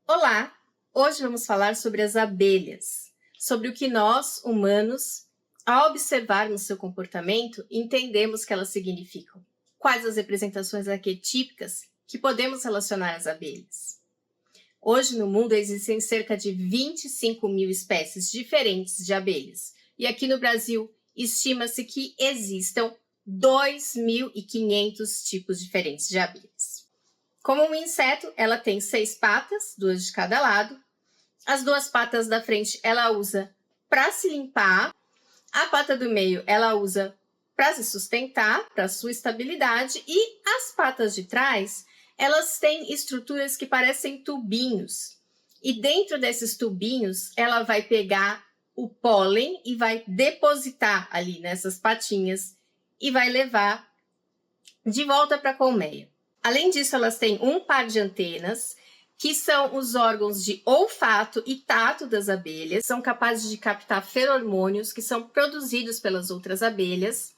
Olá! Hoje vamos falar sobre as abelhas, sobre o que nós, humanos, ao observarmos seu comportamento, entendemos que elas significam. Quais as representações arquetípicas que podemos relacionar às abelhas? Hoje no mundo existem cerca de 25 mil espécies diferentes de abelhas, e aqui no Brasil estima-se que existam 2.500 tipos diferentes de abelhas. Como um inseto, ela tem 6 patas, 2 de cada lado. As 2 patas da frente ela usa para se limpar. A pata do meio ela usa para se sustentar, para sua estabilidade. E as patas de trás, elas têm estruturas que parecem tubinhos. E dentro desses tubinhos, ela vai pegar o pólen e vai depositar ali nessas patinhas e vai levar de volta para a colmeia. Além disso, elas têm um par de antenas, que são os órgãos de olfato e tato das abelhas, são capazes de captar feromônios que são produzidos pelas outras abelhas,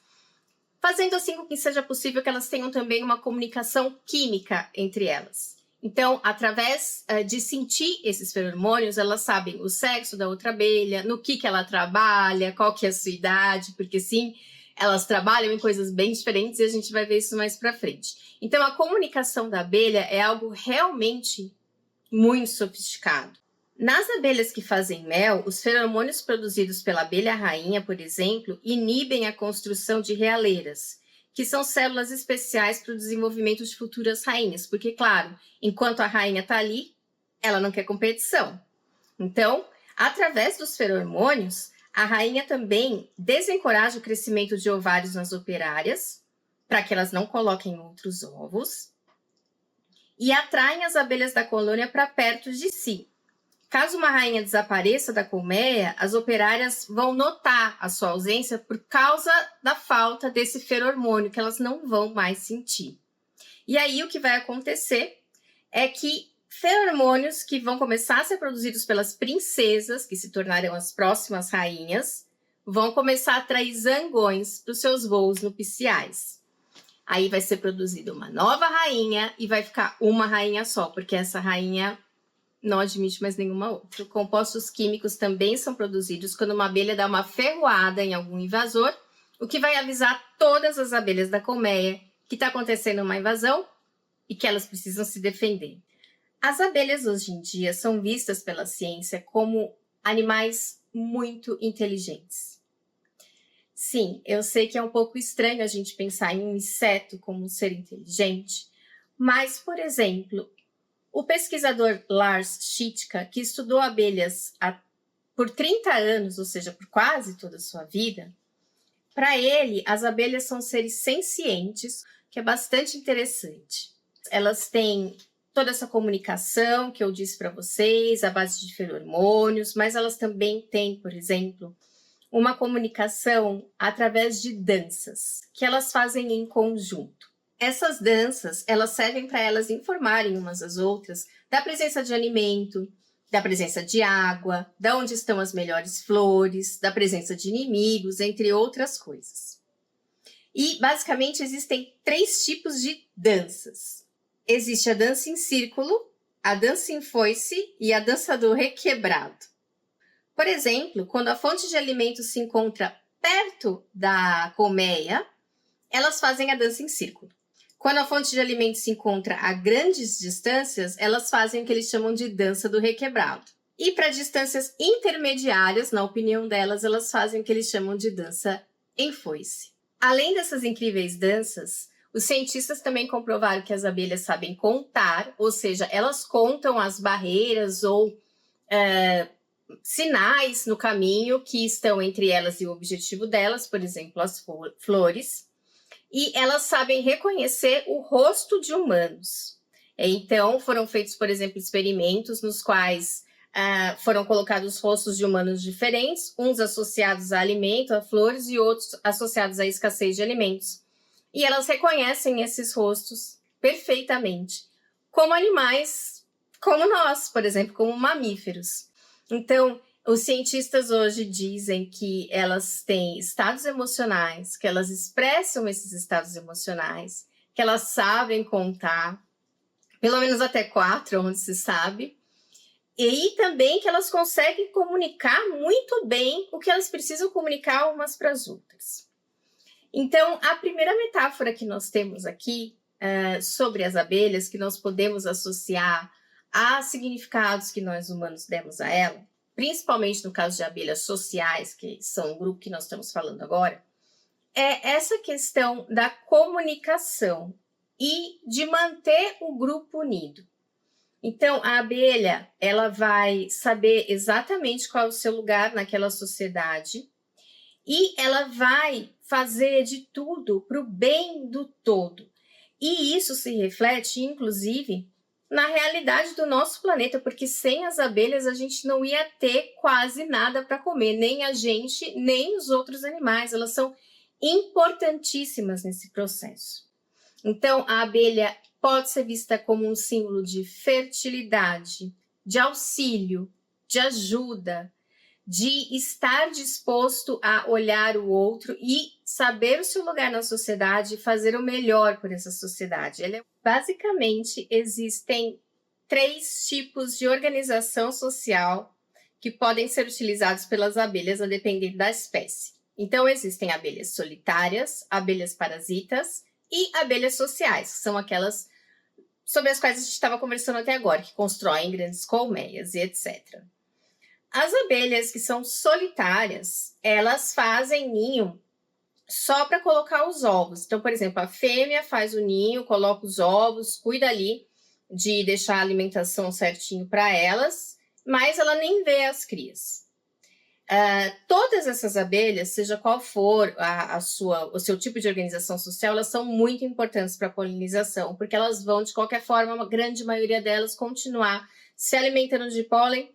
fazendo assim com que seja possível que elas tenham também uma comunicação química entre elas. Então, através de sentir esses feromônios, elas sabem o sexo da outra abelha, no que ela trabalha, qual que é a sua idade, porque sim, elas trabalham em coisas bem diferentes e a gente vai ver isso mais para frente. Então, a comunicação da abelha é algo realmente muito sofisticado. Nas abelhas que fazem mel, os feromônios produzidos pela abelha rainha, por exemplo, inibem a construção de realeiras, que são células especiais para o desenvolvimento de futuras rainhas, porque, claro, enquanto a rainha está ali, ela não quer competição. Então, através dos feromônios, a rainha também desencoraja o crescimento de ovários nas operárias, para que elas não coloquem outros ovos, e atraem as abelhas da colônia para perto de si. Caso uma rainha desapareça da colmeia, as operárias vão notar a sua ausência por causa da falta desse feromônio, que elas não vão mais sentir. E aí o que vai acontecer é que feromônios que vão começar a ser produzidos pelas princesas, que se tornarão as próximas rainhas, vão começar a atrair zangões para os seus voos nupciais. Aí vai ser produzida uma nova rainha e vai ficar uma rainha só, porque essa rainha não admite mais nenhuma outra. Compostos químicos também são produzidos quando uma abelha dá uma ferroada em algum invasor, o que vai avisar todas as abelhas da colmeia que está acontecendo uma invasão e que elas precisam se defender. As abelhas hoje em dia são vistas pela ciência como animais muito inteligentes. Sim, eu sei que é um pouco estranho a gente pensar em um inseto como um ser inteligente, mas, por exemplo, o pesquisador Lars Schitka, que estudou abelhas por 30 anos, ou seja, por quase toda a sua vida, para ele, as abelhas são seres sencientes, que é bastante interessante. Elas têm toda essa comunicação que eu disse para vocês, à base de feromônios, mas elas também têm, por exemplo, uma comunicação através de danças, que elas fazem em conjunto. Essas danças, elas servem para elas informarem umas às outras da presença de alimento, da presença de água, de onde estão as melhores flores, da presença de inimigos, entre outras coisas. E, basicamente, existem 3 tipos de danças. Existe a dança em círculo, a dança em foice e a dança do requebrado. Por exemplo, quando a fonte de alimento se encontra perto da colmeia, elas fazem a dança em círculo. Quando a fonte de alimento se encontra a grandes distâncias, elas fazem o que eles chamam de dança do requebrado. E para distâncias intermediárias, na opinião delas, elas fazem o que eles chamam de dança em foice. Além dessas incríveis danças, os cientistas também comprovaram que as abelhas sabem contar, ou seja, elas contam as barreiras ou sinais no caminho que estão entre elas e o objetivo delas, por exemplo, as flores, e elas sabem reconhecer o rosto de humanos. Então, foram feitos, por exemplo, experimentos nos quais foram colocados rostos de humanos diferentes, uns associados a alimento, a flores, e outros associados à escassez de alimentos. E elas reconhecem esses rostos perfeitamente, como animais como nós, por exemplo, como mamíferos. Então, os cientistas hoje dizem que elas têm estados emocionais, que elas expressam esses estados emocionais, que elas sabem contar, pelo menos até 4, onde se sabe, E também que elas conseguem comunicar muito bem o que elas precisam comunicar umas para as outras. Então, a primeira metáfora que nós temos aqui sobre as abelhas, que nós podemos associar a significados que nós humanos demos a ela, principalmente no caso de abelhas sociais, que são o grupo que nós estamos falando agora, é essa questão da comunicação e de manter o grupo unido. Então, a abelha, ela vai saber exatamente qual é o seu lugar naquela sociedade e ela vai fazer de tudo para o bem do todo. E isso se reflete, inclusive, na realidade do nosso planeta, porque sem as abelhas a gente não ia ter quase nada para comer, nem a gente, nem os outros animais. Elas são importantíssimas nesse processo. Então, a abelha pode ser vista como um símbolo de fertilidade, de auxílio, de ajuda, de estar disposto a olhar o outro e saber o seu lugar na sociedade e fazer o melhor por essa sociedade. Basicamente, existem 3 tipos de organização social que podem ser utilizados pelas abelhas a depender da espécie. Então, existem abelhas solitárias, abelhas parasitas e abelhas sociais, que são aquelas sobre as quais a gente estava conversando até agora, que constroem grandes colmeias e etc. As abelhas que são solitárias, elas fazem ninho só para colocar os ovos. Então, por exemplo, a fêmea faz o ninho, coloca os ovos, cuida ali de deixar a alimentação certinho para elas, mas ela nem vê as crias. Todas essas abelhas, seja qual for o seu tipo de organização social, elas são muito importantes para a polinização, porque elas vão, de qualquer forma, a grande maioria delas, continuar se alimentando de pólen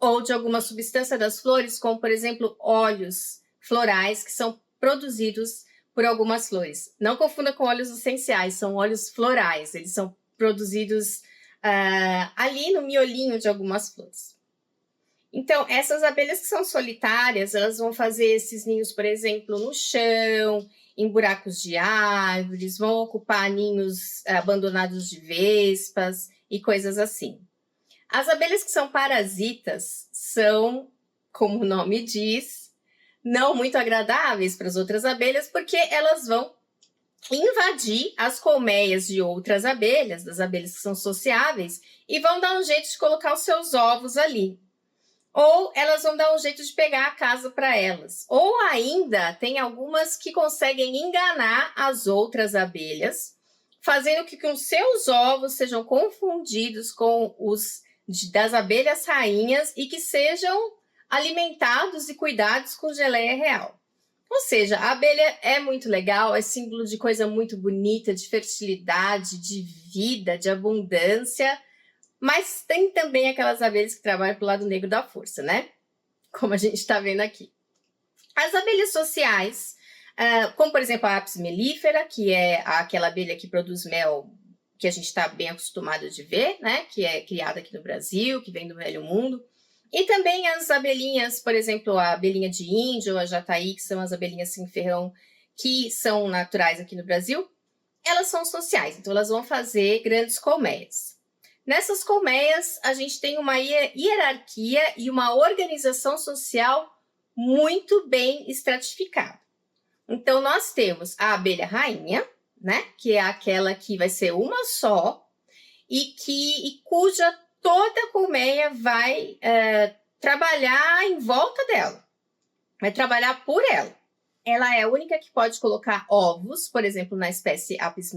ou de alguma substância das flores, como, por exemplo, óleos florais que são produzidos por algumas flores. Não confunda com óleos essenciais, são óleos florais, eles são produzidos ali no miolinho de algumas flores. Então, essas abelhas que são solitárias, elas vão fazer esses ninhos, por exemplo, no chão, em buracos de árvores, vão ocupar ninhos abandonados de vespas e coisas assim. As abelhas que são parasitas são, como o nome diz, não muito agradáveis para as outras abelhas, porque elas vão invadir as colmeias de outras abelhas, das abelhas que são sociáveis, e vão dar um jeito de colocar os seus ovos ali. Ou elas vão dar um jeito de pegar a casa para elas. Ou ainda, tem algumas que conseguem enganar as outras abelhas, fazendo com que os seus ovos sejam confundidos com os das abelhas rainhas e que sejam alimentados e cuidados com geleia real. Ou seja, a abelha é muito legal, é símbolo de coisa muito bonita, de fertilidade, de vida, de abundância, mas tem também aquelas abelhas que trabalham pro lado negro da força, né? Como a gente está vendo aqui. As abelhas sociais, como por exemplo a Apis mellifera, que é aquela abelha que produz mel que a gente está bem acostumado de ver, né? Que é criada aqui no Brasil, que vem do Velho Mundo. E também as abelhinhas, por exemplo, a abelhinha de índio, ou a jataí, que são as abelhinhas sem ferrão, que são naturais aqui no Brasil, elas são sociais, então elas vão fazer grandes colmeias. Nessas colmeias, a gente tem uma hierarquia e uma organização social muito bem estratificada. Então, nós temos a abelha rainha, né? Que é aquela que vai ser uma só e cuja toda a colmeia vai trabalhar em volta dela. Vai trabalhar por ela. Ela é a única que pode colocar ovos, por exemplo, na espécie Apis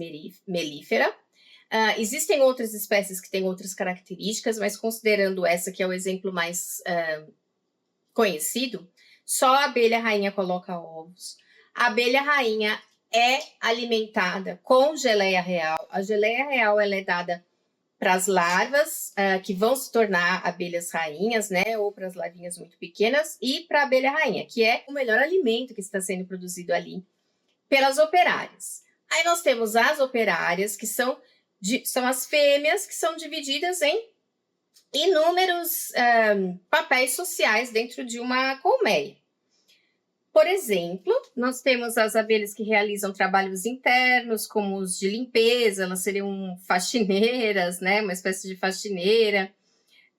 mellifera. Existem outras espécies que têm outras características, mas considerando essa que é o exemplo mais conhecido, só a abelha rainha coloca ovos. A abelha rainha é alimentada com geleia real. A geleia real ela é dada para as larvas que vão se tornar abelhas rainhas, né? Ou para as larvinhas muito pequenas e para a abelha rainha, que é o melhor alimento que está sendo produzido ali pelas operárias. Aí nós temos as operárias, que são as fêmeas, que são divididas em inúmeros papéis sociais dentro de uma colmeia. Por exemplo, nós temos as abelhas que realizam trabalhos internos, como os de limpeza, elas seriam faxineiras, né? Uma espécie de faxineira.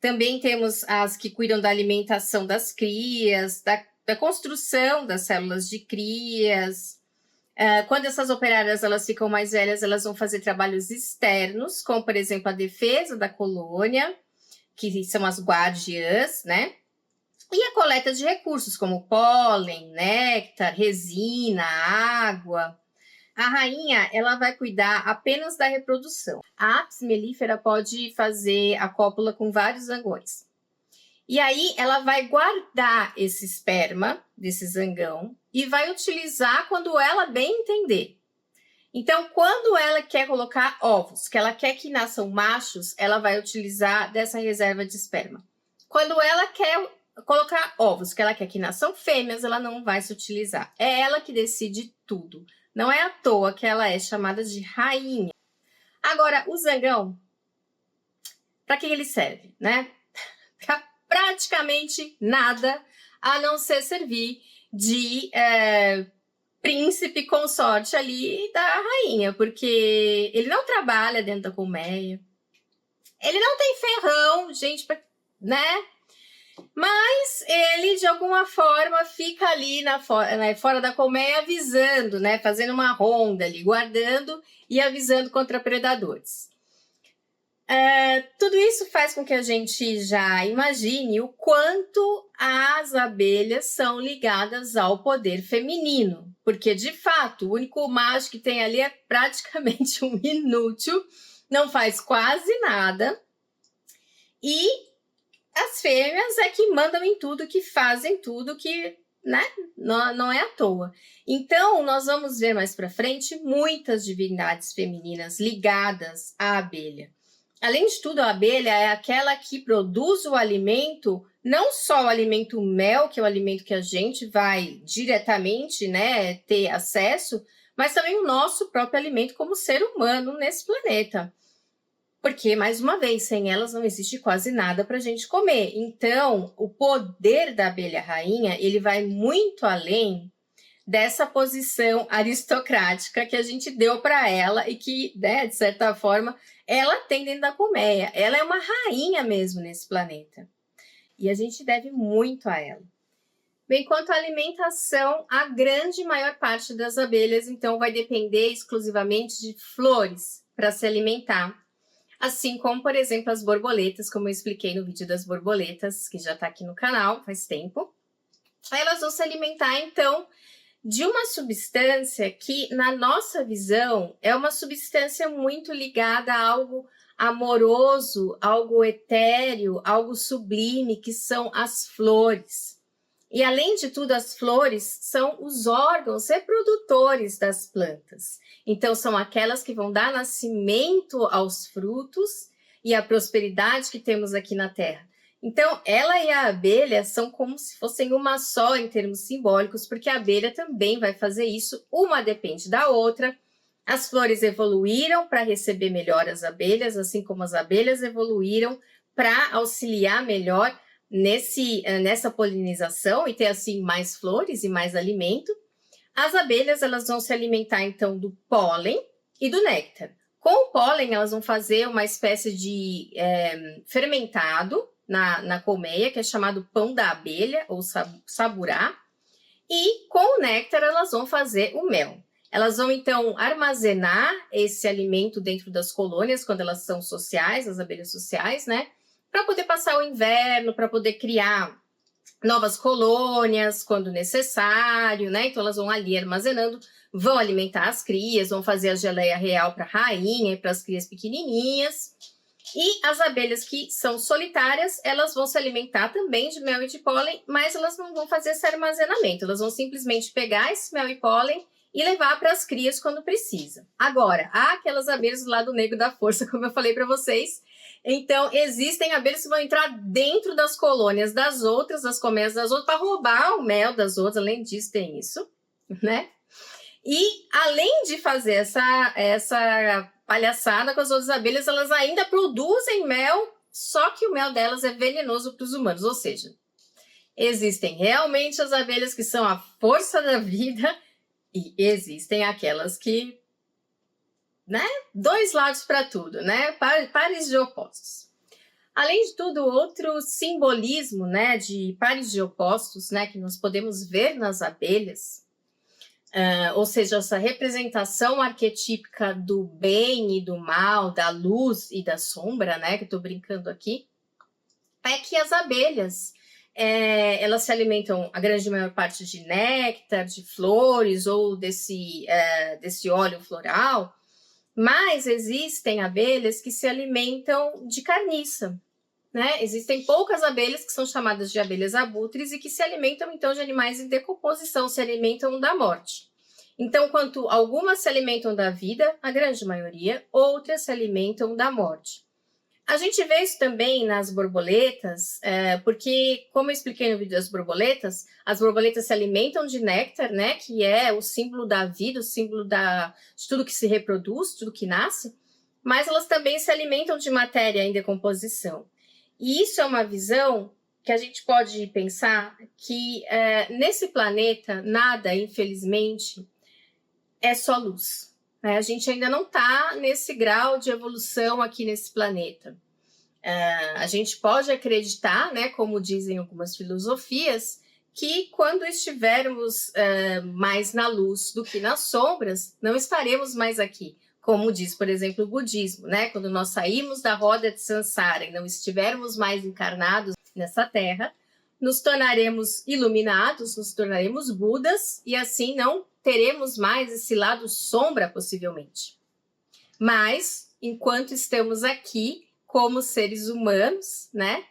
Também temos as que cuidam da alimentação das crias, da construção das células de crias. Quando essas operárias elas ficam mais velhas, elas vão fazer trabalhos externos, como, por exemplo, a defesa da colônia, que são as guardiãs, né? E a coleta de recursos, como pólen, néctar, resina, água. A rainha, ela vai cuidar apenas da reprodução. A apis mellifera pode fazer a cópula com vários zangões. E aí, ela vai guardar esse esperma desse zangão e vai utilizar quando ela bem entender. Então, quando ela quer colocar ovos, que ela quer que nasçam machos, ela vai utilizar dessa reserva de esperma. Quando ela quer colocar ovos, que ela quer que nasçam fêmeas, ela não vai se utilizar. É ela que decide tudo. Não é à toa que ela é chamada de rainha. Agora, o zangão, para que ele serve, né? Para praticamente nada, a não ser servir de príncipe consorte ali da rainha, porque ele não trabalha dentro da colmeia, ele não tem ferrão, gente, né? Mas ele, de alguma forma, fica ali fora da colmeia avisando, né? Fazendo uma ronda ali, guardando e avisando contra predadores. Tudo isso faz com que a gente já imagine o quanto as abelhas são ligadas ao poder feminino. Porque, de fato, o único macho que tem ali é praticamente um inútil, não faz quase nada. E as fêmeas é que mandam em tudo, que fazem tudo, que, né, não é à toa. Então, nós vamos ver mais para frente muitas divindades femininas ligadas à abelha. Além de tudo, a abelha é aquela que produz o alimento, não só o alimento mel, que é o alimento que a gente vai diretamente, né, ter acesso, mas também o nosso próprio alimento como ser humano nesse planeta. Porque, mais uma vez, sem elas não existe quase nada para a gente comer. Então, o poder da abelha rainha, ele vai muito além dessa posição aristocrática que a gente deu para ela e que, né, de certa forma, ela tem dentro da colmeia. Ela é uma rainha mesmo nesse planeta. E a gente deve muito a ela. Bem, quanto à alimentação, a grande maior parte das abelhas, então, vai depender exclusivamente de flores para se alimentar. Assim como, por exemplo, as borboletas, como eu expliquei no vídeo das borboletas, que já está aqui no canal faz tempo. Elas vão se alimentar, então, de uma substância que, na nossa visão, é uma substância muito ligada a algo amoroso, algo etéreo, algo sublime, que são as flores. E, além de tudo, as flores são os órgãos reprodutores das plantas. Então, são aquelas que vão dar nascimento aos frutos e à prosperidade que temos aqui na Terra. Então, ela e a abelha são como se fossem uma só em termos simbólicos, porque a abelha também vai fazer isso, uma depende da outra. As flores evoluíram para receber melhor as abelhas, assim como as abelhas evoluíram para auxiliar melhor nessa polinização e ter assim mais flores e mais alimento. As abelhas elas vão se alimentar então do pólen e do néctar. Com o pólen elas vão fazer uma espécie de fermentado na colmeia, que é chamado pão da abelha ou saburá. E com o néctar elas vão fazer o mel. Elas vão então armazenar esse alimento dentro das colônias quando elas são sociais, as abelhas sociais, né? Para poder passar o inverno, para poder criar novas colônias quando necessário, né? Então elas vão ali armazenando, vão alimentar as crias, vão fazer a geleia real para a rainha e para as crias pequenininhas. E as abelhas que são solitárias, elas vão se alimentar também de mel e de pólen, mas elas não vão fazer esse armazenamento, elas vão simplesmente pegar esse mel e pólen e levar para as crias quando precisa. Agora, há aquelas abelhas do lado negro da força, como eu falei para vocês. Então, existem abelhas que vão entrar dentro das colônias das outras, das colmeias das outras, para roubar o mel das outras. Além disso, tem isso, né? E, além de fazer essa palhaçada com as outras abelhas, elas ainda produzem mel, só que o mel delas é venenoso para os humanos. Ou seja, existem realmente as abelhas que são a força da vida e existem aquelas que, né? Dois lados para tudo, né? Pares de opostos. Além de tudo, outro simbolismo, né, de pares de opostos, né, que nós podemos ver nas abelhas, ou seja, essa representação arquetípica do bem e do mal, da luz e da sombra, né, que eu estou brincando aqui, é que as abelhas, elas se alimentam, a grande maior parte, de néctar, de flores ou desse óleo floral, mas existem abelhas que se alimentam de carniça, né? Existem poucas abelhas que são chamadas de abelhas abutres e que se alimentam, então, de animais em decomposição, se alimentam da morte. Então, enquanto algumas se alimentam da vida, a grande maioria, outras se alimentam da morte. A gente vê isso também nas borboletas, porque, como eu expliquei no vídeo das borboletas, as borboletas se alimentam de néctar, né, que é o símbolo da vida, o símbolo de tudo que se reproduz, tudo que nasce, mas elas também se alimentam de matéria em decomposição. E isso é uma visão que a gente pode pensar que nesse planeta nada, infelizmente, é só luz. Né? A gente ainda não está nesse grau de evolução aqui nesse planeta. A gente pode acreditar, né, como dizem algumas filosofias, que quando estivermos mais na luz do que nas sombras, não estaremos mais aqui. Como diz, por exemplo, o budismo, né? Quando nós saímos da roda de Sansara e não estivermos mais encarnados nessa terra, nos tornaremos iluminados, nos tornaremos Budas e assim não teremos mais esse lado sombra, possivelmente. Mas, enquanto estamos aqui, como seres humanos, né?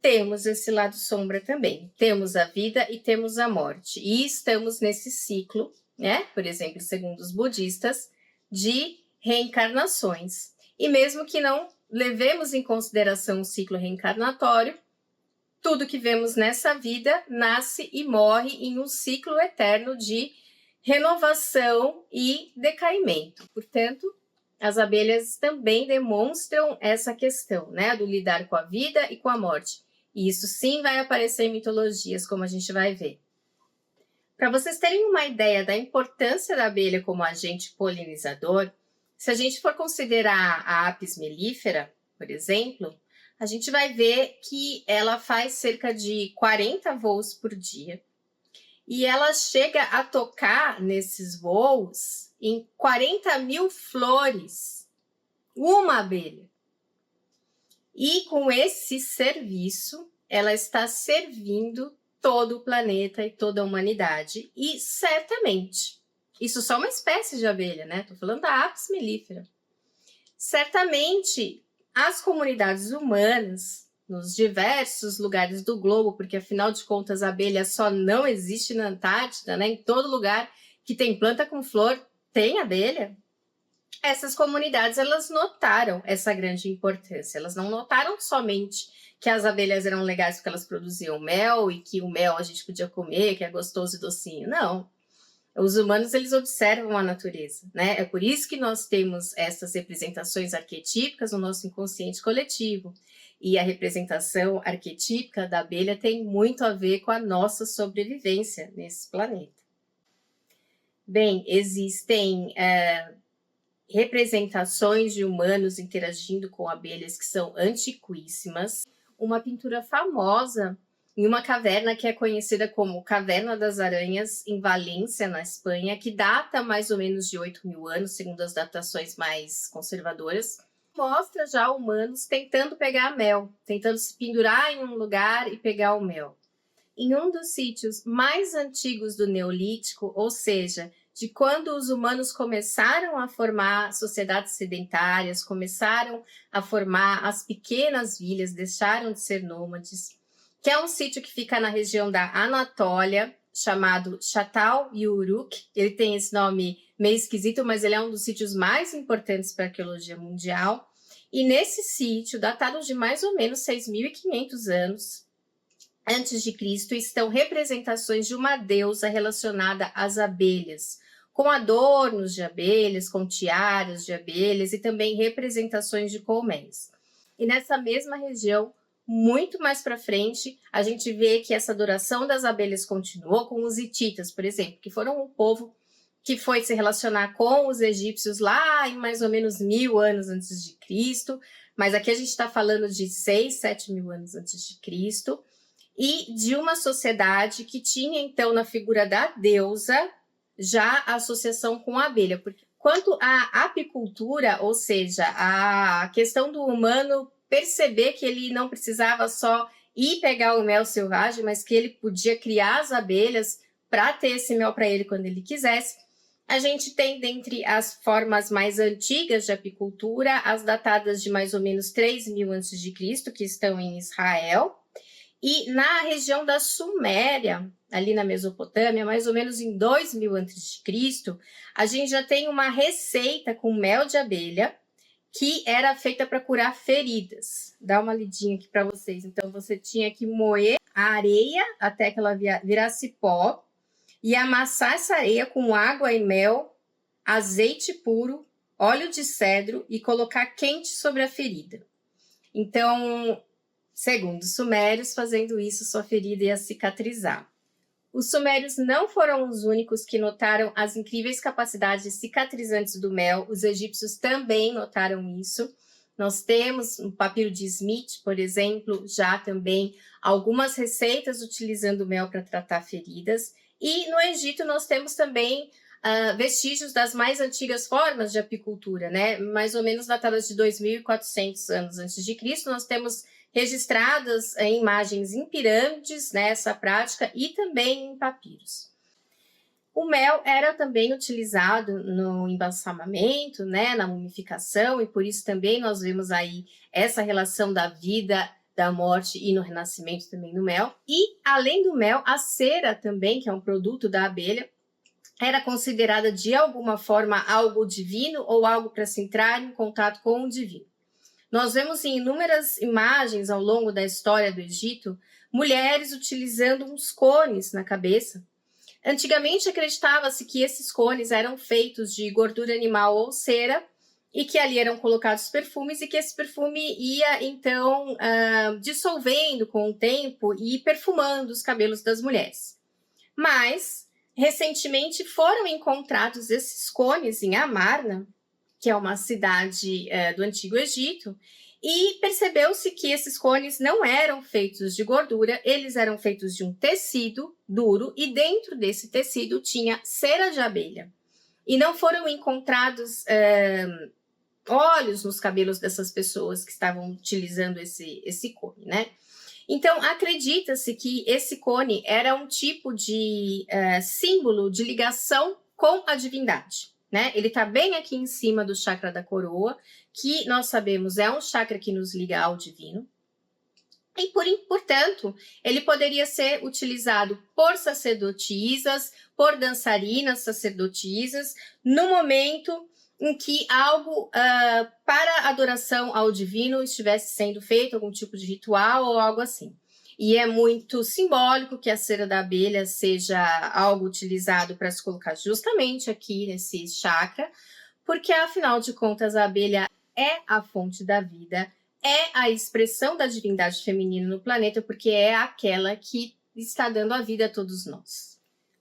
Temos esse lado sombra também. Temos a vida e temos a morte. E estamos nesse ciclo, né? Por exemplo, segundo os budistas, de reencarnações. E mesmo que não levemos em consideração o ciclo reencarnatório, tudo que vemos nessa vida nasce e morre em um ciclo eterno de renovação e decaimento. Portanto, as abelhas também demonstram essa questão, né, do lidar com a vida e com a morte. E isso sim vai aparecer em mitologias, como a gente vai ver. Para vocês terem uma ideia da importância da abelha como agente polinizador, se a gente for considerar a Apis mellifera, por exemplo, a gente vai ver que ela faz cerca de 40 voos por dia. E ela chega a tocar nesses voos em 40 mil flores, uma abelha. E com esse serviço, ela está servindo todo o planeta e toda a humanidade. E certamente, isso só uma espécie de abelha, né? Estou falando da Apis mellifera. Certamente, as comunidades humanas, nos diversos lugares do globo, porque afinal de contas a abelha só não existe na Antártida, né? Em todo lugar que tem planta com flor, tem abelha. Essas comunidades, elas notaram essa grande importância. Elas não notaram somente que as abelhas eram legais porque elas produziam mel e que o mel a gente podia comer, que é gostoso e docinho. Não. Os humanos, eles observam a natureza, né? É por isso que nós temos essas representações arquetípicas no nosso inconsciente coletivo. E a representação arquetípica da abelha tem muito a ver com a nossa sobrevivência nesse planeta. Bem, existem representações de humanos interagindo com abelhas que são antiquíssimas. Uma pintura famosa em uma caverna que é conhecida como Caverna das Aranhas, em Valência, na Espanha, que data mais ou menos de 8.000 anos, segundo as datações mais conservadoras, mostra já humanos tentando pegar mel, tentando se pendurar em um lugar e pegar o mel. Em um dos sítios mais antigos do Neolítico, ou seja, de quando os humanos começaram a formar sociedades sedentárias, começaram a formar as pequenas vilas, deixaram de ser nômades, que é um sítio que fica na região da Anatólia, chamado Çatalhöyük. Ele tem esse nome meio esquisito, mas ele é um dos sítios mais importantes para a arqueologia mundial. E nesse sítio, datado de mais ou menos 6.500 anos antes de Cristo, estão representações de uma deusa relacionada às abelhas, com adornos de abelhas, com tiaras de abelhas e também representações de colmeias. E nessa mesma região, muito mais para frente, a gente vê que essa adoração das abelhas continuou com os hititas, por exemplo, que foram um povo que foi se relacionar com os egípcios lá em mais ou menos 1000 anos antes de Cristo, mas aqui a gente está falando de 6, 7 mil anos antes de Cristo, e de uma sociedade que tinha, então, na figura da deusa, já a associação com a abelha. Porque, quanto à apicultura, ou seja, a questão do humano perceber que ele não precisava só ir pegar o mel selvagem, mas que ele podia criar as abelhas para ter esse mel para ele quando ele quisesse, a gente tem, dentre as formas mais antigas de apicultura, as datadas de mais ou menos 3.000 a.C., que estão em Israel, e na região da Suméria, ali na Mesopotâmia, mais ou menos em 2.000 a.C., a gente já tem uma receita com mel de abelha que era feita para curar feridas. Dá uma lidinha aqui para vocês. Então, você tinha que moer a areia até que ela virasse pó e amassar essa areia com água e mel, azeite puro, óleo de cedro e colocar quente sobre a ferida. Então, segundo os sumérios, fazendo isso, sua ferida ia cicatrizar. Os sumérios não foram os únicos que notaram as incríveis capacidades cicatrizantes do mel, os egípcios também notaram isso. Nós temos no papiro de Smith, por exemplo, já também algumas receitas utilizando mel para tratar feridas. E no Egito nós temos também vestígios das mais antigas formas de apicultura, né? Mais ou menos datadas de 2.400 anos antes de Cristo, nós temos registradas em imagens em pirâmides, né, essa prática, e também em papiros. O mel era também utilizado no embalsamamento, né, na mumificação, e por isso também nós vemos aí essa relação da vida, da morte e no renascimento também no mel. E, além do mel, a cera também, que é um produto da abelha, era considerada de alguma forma algo divino ou algo para se entrar em contato com o divino. Nós vemos em inúmeras imagens ao longo da história do Egito, mulheres utilizando uns cones na cabeça. Antigamente acreditava-se que esses cones eram feitos de gordura animal ou cera e que ali eram colocados perfumes e que esse perfume ia então dissolvendo com o tempo e perfumando os cabelos das mulheres. Mas, recentemente foram encontrados esses cones em Amarna, que é uma cidade do Antigo Egito, e percebeu-se que esses cones não eram feitos de gordura, eles eram feitos de um tecido duro e dentro desse tecido tinha cera de abelha. E não foram encontrados óleos nos cabelos dessas pessoas que estavam utilizando esse cone, né? Então, acredita-se que esse cone era um tipo de símbolo de ligação com a divindade. Né? Ele está bem aqui em cima do chakra da coroa, que nós sabemos é um chakra que nos liga ao divino. E, portanto, ele poderia ser utilizado por sacerdotisas, por dançarinas sacerdotisas, no momento em que algo para adoração ao divino estivesse sendo feito, algum tipo de ritual ou algo assim. E é muito simbólico que a cera da abelha seja algo utilizado para se colocar justamente aqui nesse chakra, porque afinal de contas a abelha é a fonte da vida, é a expressão da divindade feminina no planeta, porque é aquela que está dando a vida a todos nós.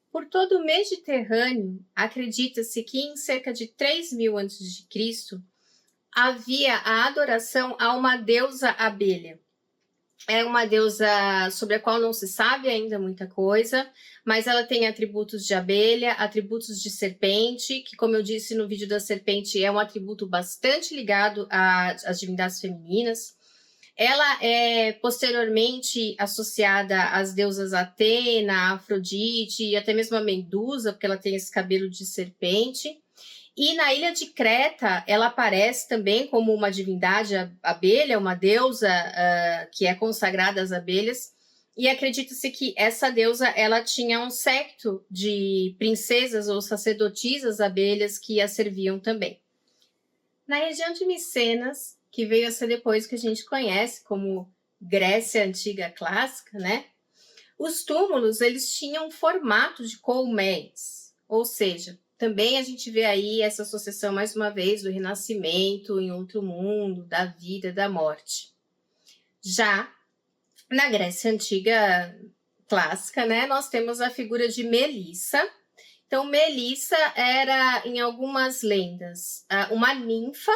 Por todo o Mediterrâneo, acredita-se que em cerca de 3.000 a.C. havia a adoração a uma deusa abelha. É uma deusa sobre a qual não se sabe ainda muita coisa, mas ela tem atributos de abelha, atributos de serpente, que, como eu disse no vídeo da serpente, é um atributo bastante ligado às divindades femininas. Ela é posteriormente associada às deusas Atena, Afrodite e até mesmo a Medusa, porque ela tem esse cabelo de serpente. E na ilha de Creta, ela aparece também como uma divindade abelha, uma deusa que é consagrada às abelhas. E acredita-se que essa deusa ela tinha um séquito de princesas ou sacerdotisas abelhas que a serviam também. Na região de Micenas, que veio a ser depois que a gente conhece como Grécia Antiga Clássica, né? Os túmulos eles tinham formato de colmeias, ou seja, também a gente vê aí essa associação, mais uma vez, do renascimento em outro mundo, da vida, da morte. Já na Grécia Antiga Clássica, né, nós temos a figura de Melissa, Então, Melissa era, em algumas lendas, uma ninfa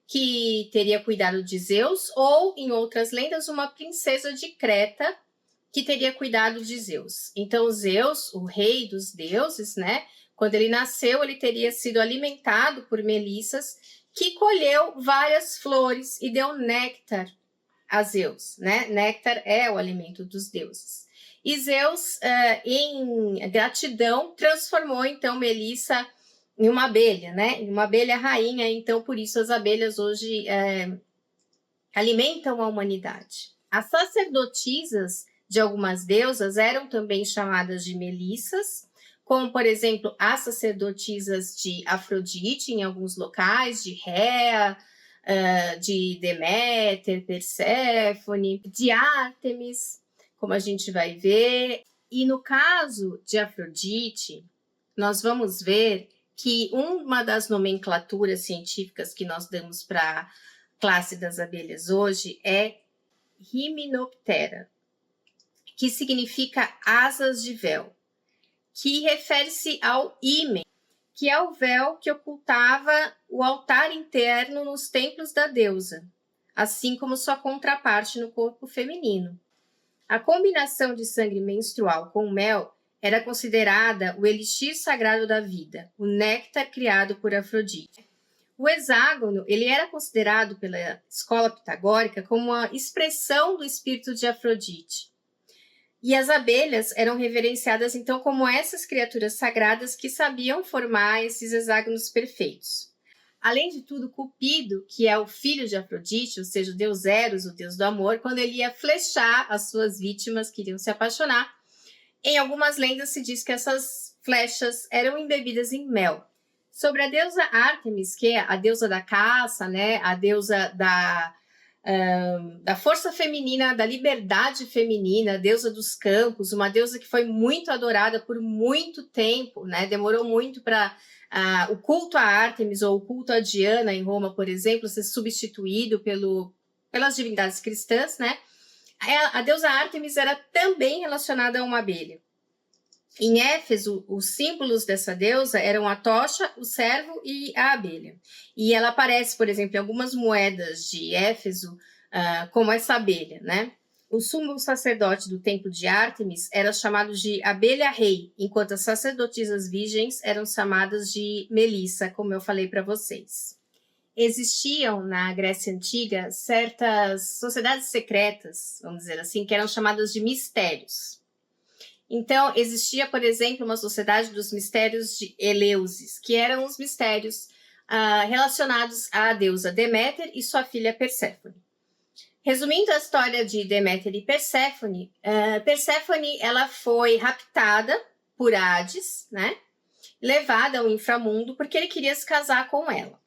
que teria cuidado de Zeus, ou, em outras lendas, uma princesa de Creta que teria cuidado de Zeus. Então, Zeus, o rei dos deuses, né? Quando ele nasceu, ele teria sido alimentado por Melissas, que colheu várias flores e deu néctar a Zeus, né? Néctar é o alimento dos deuses. E Zeus, em gratidão, transformou, então, Melissa em uma abelha, né? Em uma abelha rainha. Então, por isso, as abelhas hoje alimentam a humanidade. As sacerdotisas de algumas deusas eram também chamadas de Melissas, como, por exemplo, as sacerdotisas de Afrodite, em alguns locais, de Réa, de Deméter, Perséfone, de Ártemis, como a gente vai ver. E no caso de Afrodite, nós vamos ver que uma das nomenclaturas científicas que nós damos para a classe das abelhas hoje é Hymenoptera, que significa asas de véu, que refere-se ao ímen, que é o véu que ocultava o altar interno nos templos da deusa, assim como sua contraparte no corpo feminino. A combinação de sangue menstrual com mel era considerada o elixir sagrado da vida, o néctar criado por Afrodite. O hexágono, ele era considerado pela escola pitagórica como uma expressão do espírito de Afrodite. E as abelhas eram reverenciadas então como essas criaturas sagradas que sabiam formar esses hexágonos perfeitos. Além de tudo, Cupido, que é o filho de Afrodite, ou seja, o deus Eros, o deus do amor, quando ele ia flechar as suas vítimas que iriam se apaixonar, em algumas lendas se diz que essas flechas eram embebidas em mel. Sobre a deusa Ártemis, que é a deusa da caça, né, a deusa da força feminina, da liberdade feminina, deusa dos campos, uma deusa que foi muito adorada por muito tempo, né? Demorou muito para o culto a Ártemis ou o culto a Diana em Roma, por exemplo, ser substituído pelas divindades cristãs, né? A deusa Ártemis era também relacionada a uma abelha. Em Éfeso, os símbolos dessa deusa eram a tocha, o cervo e a abelha. E ela aparece, por exemplo, em algumas moedas de Éfeso, como essa abelha, né? O sumo sacerdote do templo de Ártemis era chamado de abelha-rei, enquanto as sacerdotisas virgens eram chamadas de Melissa, como eu falei para vocês. Existiam na Grécia Antiga certas sociedades secretas, vamos dizer assim, que eram chamadas de mistérios. Então, existia, por exemplo, uma sociedade dos mistérios de Eleusis, que eram os mistérios relacionados à deusa Deméter e sua filha Perséfone. Resumindo a história de Deméter e Perséfone, Perséfone ela foi raptada por Hades, né? Levada ao inframundo porque ele queria se casar com ela.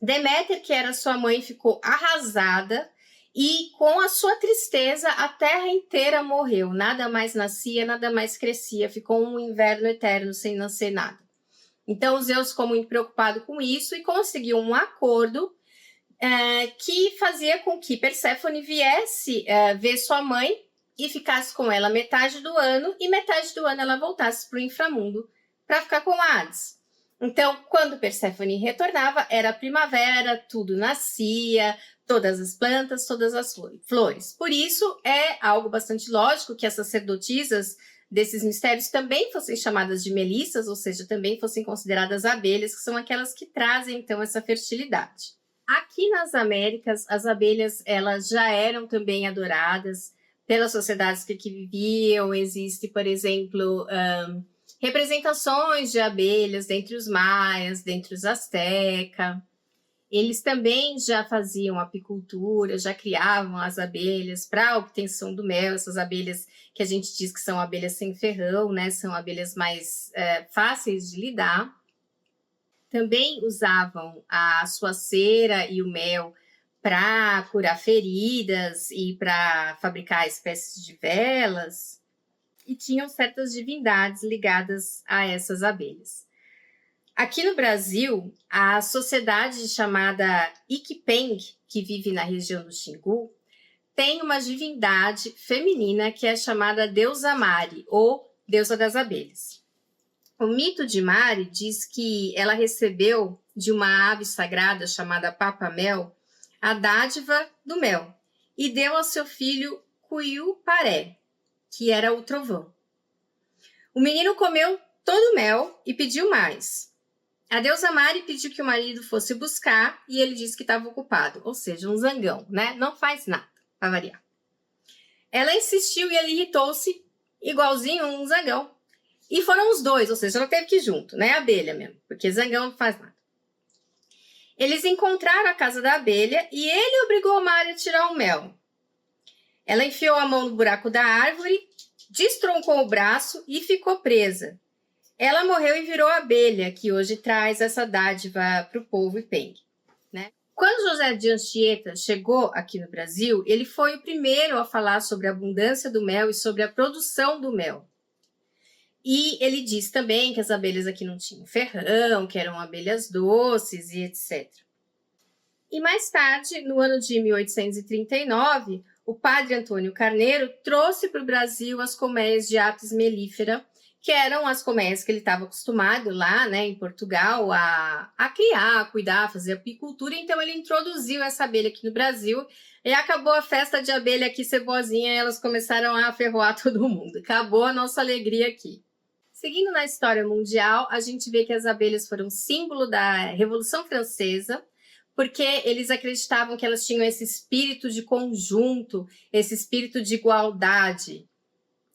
Deméter, que era sua mãe, ficou arrasada e com a sua tristeza a terra inteira morreu. Nada mais nascia, nada mais crescia. Ficou um inverno eterno sem nascer nada. Então Zeus ficou muito preocupado com isso e conseguiu um acordo que fazia com que Perséfone viesse ver sua mãe e ficasse com ela metade do ano, e metade do ano ela voltasse para o inframundo para ficar com Hades. Então, quando Perséfone retornava, era primavera, tudo nascia, todas as plantas, todas as flores. Por isso, é algo bastante lógico que as sacerdotisas desses mistérios também fossem chamadas de melissas, ou seja, também fossem consideradas abelhas, que são aquelas que trazem, então, essa fertilidade. Aqui nas Américas, as abelhas elas já eram também adoradas pelas sociedades que aqui viviam. Existe, por exemplo, representações de abelhas dentre os maias, dentre os astecas. Eles também já faziam apicultura, já criavam as abelhas para a obtenção do mel. Essas abelhas que a gente diz que são abelhas sem ferrão, né? São abelhas mais fáceis de lidar. Também usavam a sua cera e o mel para curar feridas e para fabricar espécies de velas, e tinham certas divindades ligadas a essas abelhas. Aqui no Brasil, a sociedade chamada Iquipeng, que vive na região do Xingu, tem uma divindade feminina que é chamada Deusa Mari, ou Deusa das Abelhas. O mito de Mari diz que ela recebeu de uma ave sagrada chamada Papa-mel a dádiva do mel e deu ao seu filho Cuiu-Paré, que era o trovão. O menino comeu todo o mel e pediu mais. A deusa Mari pediu que o marido fosse buscar e ele disse que estava ocupado, ou seja, um zangão, né? Não faz nada, para variar. Ela insistiu e ele irritou-se, igualzinho um zangão. E foram os dois, ou seja, ela teve que ir junto, né? A abelha mesmo, porque zangão não faz nada. Eles encontraram a casa da abelha e ele obrigou a Mari a tirar o mel. Ela enfiou a mão no buraco da árvore, destroncou o braço e ficou presa. Ela morreu e virou a abelha, que hoje traz essa dádiva para o povo ipengue, né? Quando José de Anchieta chegou aqui no Brasil, ele foi o primeiro a falar sobre a abundância do mel e sobre a produção do mel. E ele diz também que as abelhas aqui não tinham ferrão, que eram abelhas doces e etc. E mais tarde, no ano de 1839, o padre Antônio Carneiro trouxe para o Brasil as colmeias de Apis mellifera, que eram as colmeias que ele estava acostumado lá, né, em Portugal, a criar, a cuidar, a fazer apicultura. Então ele introduziu essa abelha aqui no Brasil e acabou a festa de abelha aqui ser boazinha e elas começaram a ferroar todo mundo. Acabou a nossa alegria aqui. Seguindo na história mundial, a gente vê que as abelhas foram símbolo da Revolução Francesa, porque eles acreditavam que elas tinham esse espírito de conjunto, esse espírito de igualdade.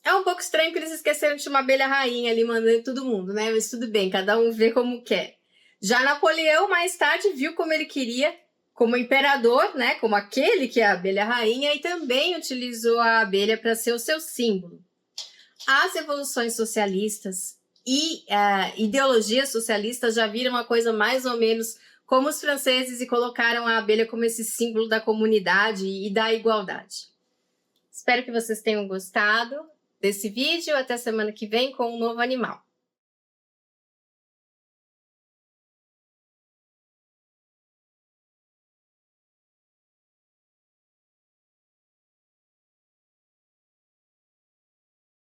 É um pouco estranho que eles esqueceram de uma abelha rainha ali mandando todo mundo, né? Mas tudo bem, cada um vê como quer. Já Napoleão, mais tarde, viu como ele queria, como imperador, né? Como aquele que é a abelha rainha, e também utilizou a abelha para ser o seu símbolo. As revoluções socialistas e ideologias socialistas já viram uma coisa mais ou menos como os franceses e colocaram a abelha como esse símbolo da comunidade e da igualdade. Espero que vocês tenham gostado desse vídeo. Até semana que vem com um novo animal.